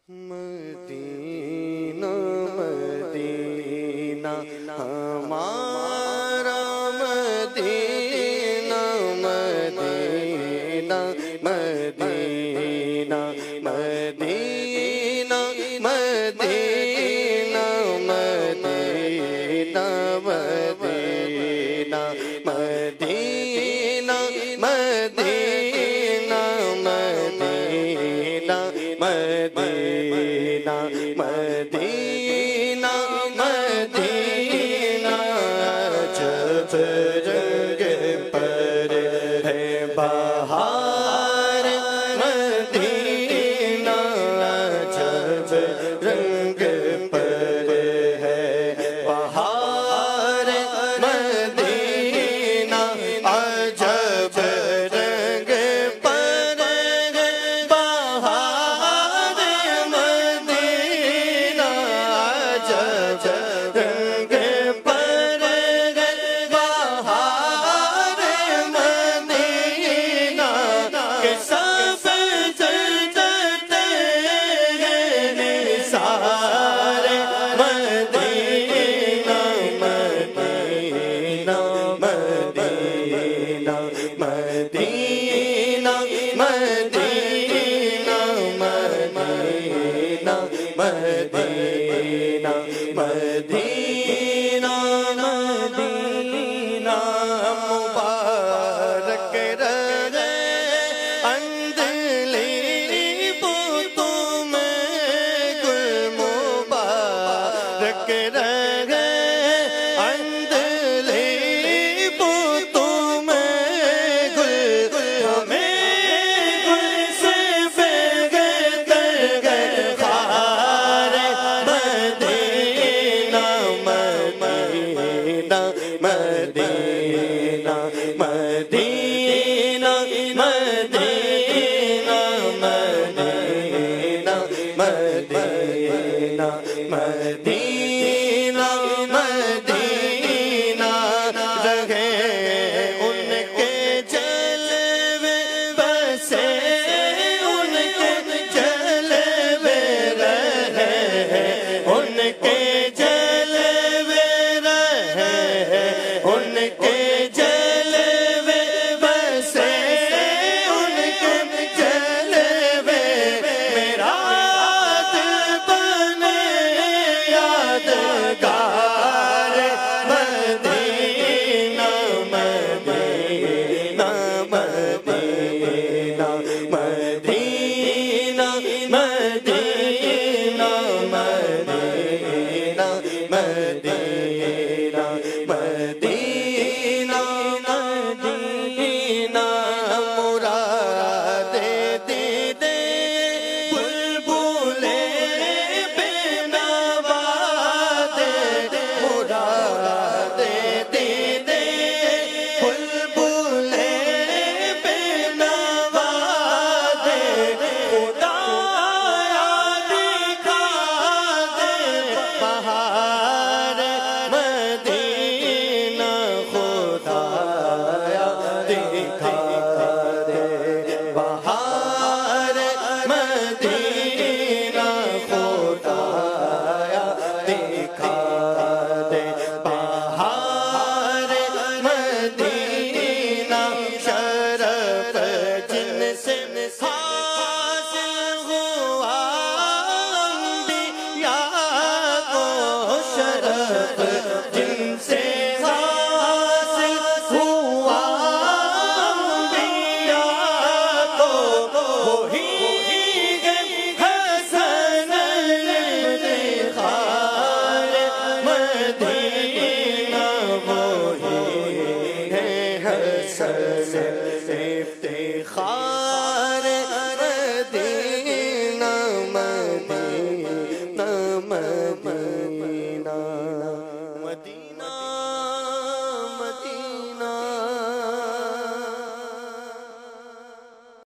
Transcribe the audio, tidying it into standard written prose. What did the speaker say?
مدینہ مدینہ ہمارا مدینہ مدینہ مدینہ مدینہ مدینہ مدینہ مدینہ مدینہ مدینہ مدینہ مدینہ مدینہ مدینہ جب رنگ پر ہے بہار مدینہ جب رنگ پر ہے بہار مدینہ جب رنگ پر ہے بہار مدینہ جب رنگ پر ہے بہار مدینہ کہ سب جلتے ہیں نثار مدینہ مدینہ مدینہ مدینہ مدینہ مدینہ مدینہ مدینہ مدینہ مبارک رہے اندھلی بتوں میں گل مبارک رہے اندھلی بتوں میں گل ہمیں گل سے فیض خار مدینہ مدینہ مدینہ مدینہ مدینہ مدینہ مدینہ مدینہ